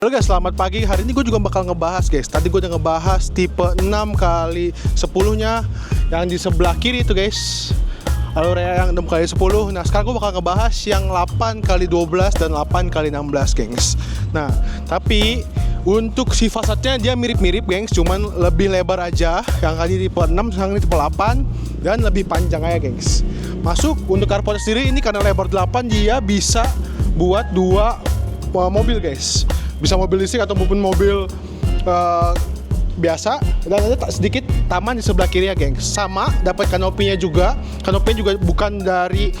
Halo guys, selamat pagi. Hari ini gue juga bakal ngebahas guys. Tadi gue udah ngebahas tipe 6x10 nya yang di sebelah kiri itu guys, alur yang 6x10. Nah sekarang gue bakal ngebahas yang 8x12 dan 8x16 gengs. Nah tapi untuk si fasadnya dia mirip-mirip gengs, cuman lebih lebar aja. Yang kali tipe 6, yang ini tipe 8 dan lebih panjang aja gengs. Masuk untuk carport sendiri ini karena lebar 8 dia bisa buat dua mobil guys. Bisa mobil listrik atau maupun mobil biasa. Dan ada sedikit taman di sebelah kiri ya gengs. Sama dapat kanopinya juga. Kanopinya juga bukan dari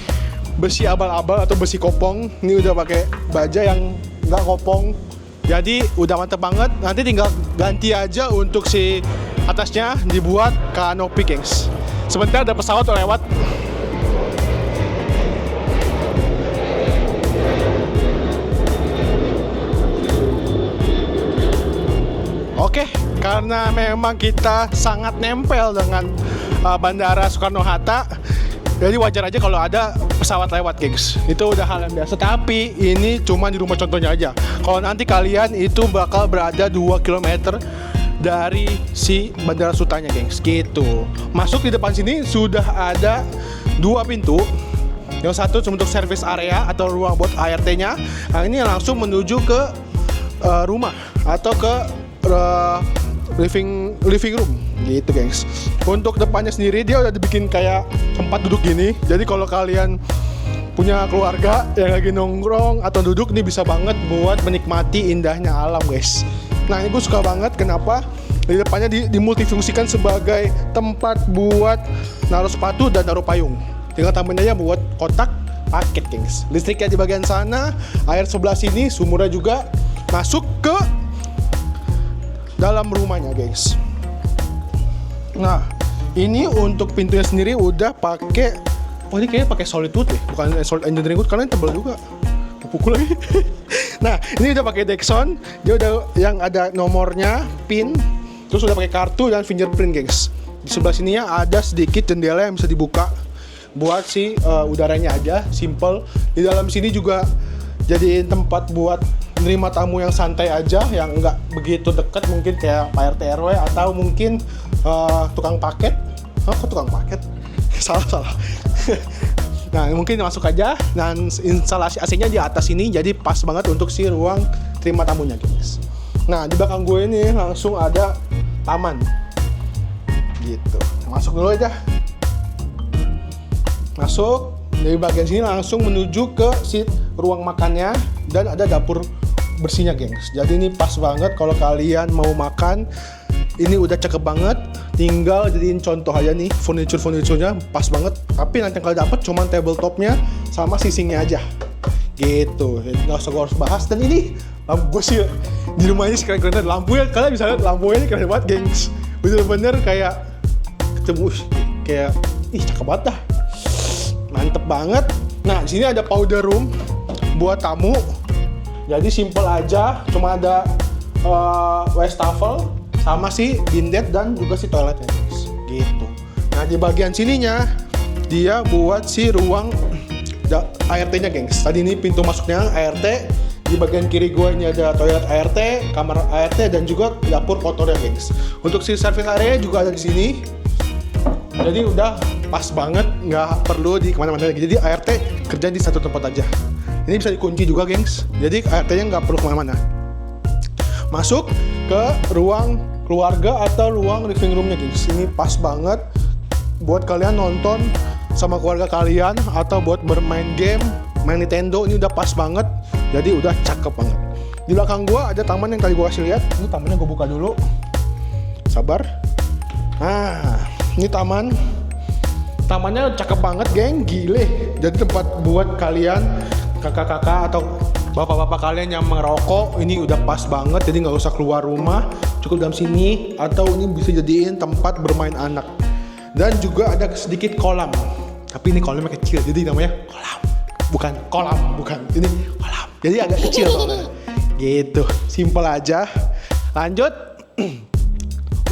besi abal-abal atau besi kopong. Ini udah pakai baja yang nggak kopong. Jadi udah mantep banget. Nanti tinggal ganti aja untuk si atasnya dibuat kanopi gengs. Sebentar ada pesawat lewat. Oke, karena memang kita sangat nempel dengan Bandara Soekarno-Hatta, jadi wajar aja kalau ada pesawat lewat, gengs. Itu udah hal yang biasa, tapi ini cuma di rumah contohnya aja. Kalau nanti kalian itu bakal berada 2 km dari si Bandara Sutanya, gengs. Gitu. Masuk di depan sini sudah ada 2 pintu. Yang satu untuk service area atau ruang buat ART-nya. Yang ini langsung menuju ke rumah atau ke living room gitu gengs. Untuk depannya sendiri dia udah dibikin kayak tempat duduk gini. Jadi kalau kalian punya keluarga yang lagi nongkrong atau duduk, ini bisa banget buat menikmati indahnya alam guys. Nah ini gue suka banget kenapa di depannya dimultifungsikan sebagai tempat buat naruh sepatu dan naruh payung. Tinggal tambahin aja buat kotak paket gengs. Listriknya di bagian sana, air sebelah sini, sumurnya juga masuk ke dalam rumahnya gengs. Nah ini untuk pintunya sendiri udah pakai, ini kayaknya pakai solid wood ya, bukan solid engineering wood karena tebal juga. Pukul lagi. Nah ini udah pakai Dexon, dia udah yang ada nomornya, pin, terus udah pakai kartu dan fingerprint gengs. Di sebelah sininya ada sedikit jendela yang bisa dibuka buat si udaranya aja, simple. Di dalam sini juga jadiin tempat buat nerima tamu yang santai aja, yang nggak begitu dekat, mungkin kayak Pak RT RW atau mungkin tukang paket. Kok tukang paket? salah. Nah mungkin masuk aja, dan instalasi AC-nya di atas ini, jadi pas banget untuk si ruang terima tamunya guys. Nah di belakang gue ini langsung ada taman gitu. Masuk dulu aja. Masuk dari bagian sini langsung menuju ke si ruang makannya, dan ada dapur bersihnya gengs. Jadi ini pas banget kalau kalian mau makan. Ini udah cakep banget. Tinggal jadiin contoh aja nih, furniture-nya pas banget. Tapi nanti yang kalian dapat cuma tabletopnya sama sisingnya aja gitu. Nggak usah gue harus bahas. Dan ini lampu gue sih di rumah ini keren-keren. Lampunya kalian bisa lihat, lampunya ini keren banget gengs. Bener-bener kayak ketemu, kayak cakep banget dah. Mantep banget. Nah di sini ada powder room buat tamu. Jadi simple aja, cuma ada wastafel sama si bindet dan juga si toiletnya guys. Gitu. Nah di bagian sininya dia buat si ruang ART-nya gengs. Tadi ini pintu masuknya ART. Di bagian kiri gue ini ada toilet ART, kamar ART, dan juga dapur kotornya gengs. Untuk si service area juga ada di sini. Jadi udah pas banget, nggak perlu di kemana-mana lagi. Jadi ART kerja di satu tempat aja. Ini bisa dikunci juga gengs, jadi ART-nya nggak perlu kemana-mana. Masuk ke ruang keluarga atau ruang living room-nya gengs. Ini pas banget buat kalian nonton sama keluarga kalian, atau buat bermain game, main Nintendo. Ini udah pas banget, jadi udah cakep banget. Di belakang gua ada taman yang tadi gua kasih lihat. Ini tamannya gua buka dulu. Sabar. Nah, ini tamannya cakep banget geng, gile. Jadi tempat buat kalian kakak-kakak atau bapak-bapak kalian yang merokok, ini udah pas banget. Jadi nggak usah keluar rumah, cukup dalam sini. Atau ini bisa jadiin tempat bermain anak. Dan juga ada sedikit kolam, tapi ini kolamnya kecil, jadi namanya kolam, bukan ini kolam. Jadi agak kecil soalnya. Gitu, simple aja. Lanjut.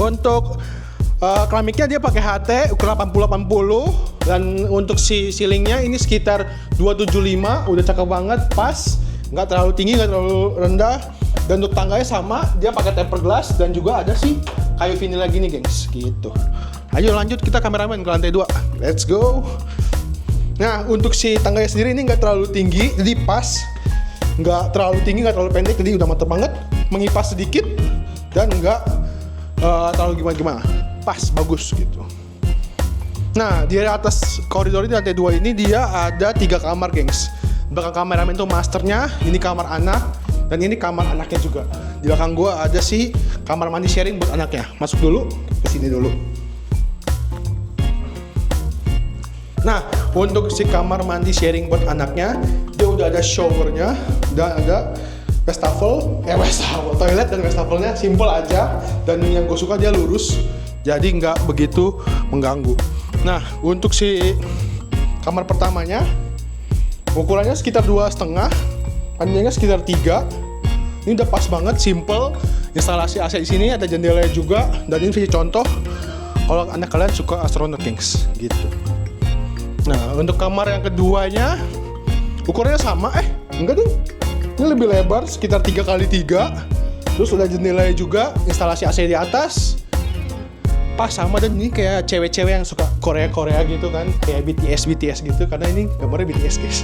Untuk keramiknya dia pakai HT ukuran 80-80. Dan untuk si ceilingnya ini sekitar 275, udah cakep banget, pas, nggak terlalu tinggi, nggak terlalu rendah. Dan untuk tangganya sama, dia pakai tempered glass dan juga ada sih kayu vinil lagi nih, gengs. Gitu. Ayo lanjut, kita kameramen ke lantai 2. Let's go. Nah, untuk si tangganya sendiri ini nggak terlalu tinggi, jadi pas. Nggak terlalu tinggi, nggak terlalu pendek, jadi udah mantep banget. Mengipas sedikit dan nggak terlalu gimana-gimana. Pas, bagus gitu. Nah, di atas koridor ini lantai 2 ini dia ada 3 kamar, gengs. Belakang kameramen itu masternya, ini kamar anak, dan ini kamar anaknya juga. Di belakang gua ada sih kamar mandi sharing buat anaknya. Masuk dulu, ke sini dulu. Nah, untuk si kamar mandi sharing buat anaknya, dia udah ada showernya, dan ada wastafel, toilet dan wastafelnya simple aja. Dan yang gue suka dia lurus, jadi nggak begitu mengganggu. Nah, untuk si kamar pertamanya, ukurannya sekitar 2,5, panjangnya sekitar 3. Ini udah pas banget, simple. Instalasi AC di sini, ada jendelanya juga. Dan ini contoh kalau anak kalian suka astronot, gengs, gitu. Nah, untuk kamar yang keduanya, ukurannya sama, enggak ding. Ini lebih lebar, sekitar 3x3. Terus udah jendelanya juga, instalasi AC di atas. Pas sama, dan ini kayak cewek-cewek yang suka Korea-Korea gitu kan, kayak BTS gitu, karena ini gambarnya BTS, guys.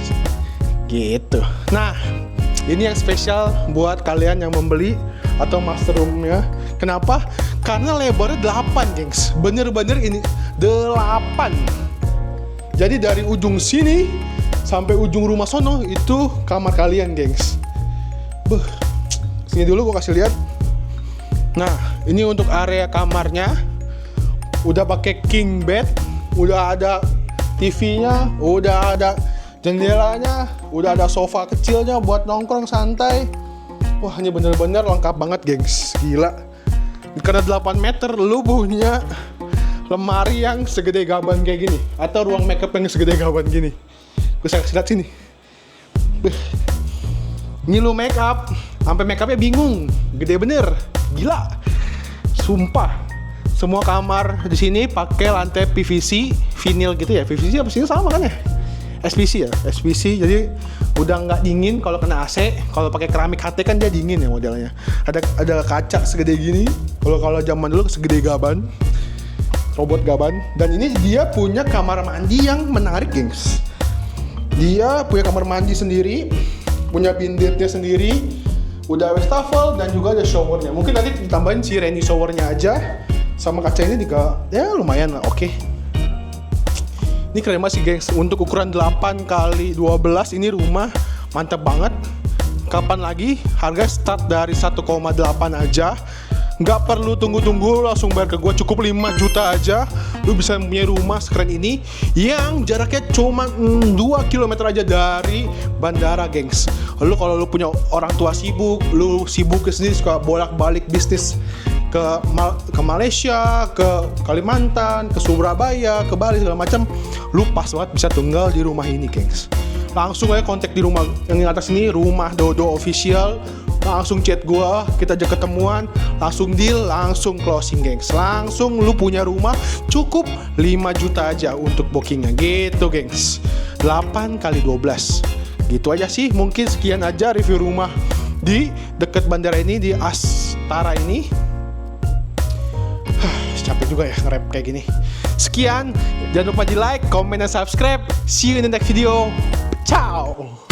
Gitu. Nah, ini yang spesial buat kalian yang membeli atau master room-nya. Kenapa? Karena lebarnya 8, gengs. Bener-bener ini 8. Jadi dari ujung sini sampai ujung rumah sono itu kamar kalian, gengs. Sini dulu gue kasih lihat. Nah, ini untuk area kamarnya. Udah pakai king bed, udah ada TV-nya, udah ada jendelanya, udah ada sofa kecilnya buat nongkrong santai. Wah, ini bener-bener lengkap banget, gengs. Gila. Karena 8 meter, lu punya lemari yang segede gaban kayak gini, atau ruang makeup yang segede gaban gini. Gue kasih lihat sini. Ini lu makeup, sampai makeupnya bingung, gede bener, gila, sumpah. Semua kamar di sini pakai lantai PVC, vinil gitu ya. PVC apa sih, sama kan ya? SPC ya, SPC. Jadi udah nggak dingin kalau kena AC. Kalau pakai keramik HT kan dia dingin ya modelnya. Ada kaca segede gini. Kalau zaman dulu segede gaban, robot gaban. Dan ini dia punya kamar mandi yang menarik, gengs. Dia punya kamar mandi sendiri, punya pindirnya sendiri, udah wastafel dan juga ada showernya. Mungkin nanti ditambahin si rainy showernya aja. Sama kaca ini juga ya lumayan lah, oke. Ini keren banget sih, gengs. Untuk ukuran 8x12 ini rumah mantap banget. Kapan lagi? Harga start dari 1,8 aja. Nggak perlu tunggu-tunggu, langsung bayar ke gue. Cukup 5 juta aja, lu bisa punya rumah sekeren ini yang jaraknya cuma 2 km aja dari bandara, gengs. Lu kalau lu punya orang tua sibuk, lu sibuk sendiri, suka bolak-balik bisnis ke Malaysia, ke Kalimantan, ke Surabaya, ke Bali segala macam, lu pas banget bisa tinggal di rumah ini, gengs. Langsung aja kontak di rumah yang di atas ini, Rumah Dodo Official. Langsung chat gua, kita aja ketemuan, langsung deal, langsung closing, gengs. Langsung lu punya rumah, cukup 5 juta aja untuk bookingnya, gitu, gengs. 8x12. Gitu aja sih, mungkin sekian aja review rumah di dekat bandara ini, di Astara ini. Capek juga ya nge-rap kayak gini. Sekian, jangan lupa di like, comment, dan subscribe. See you in the next video. Ciao.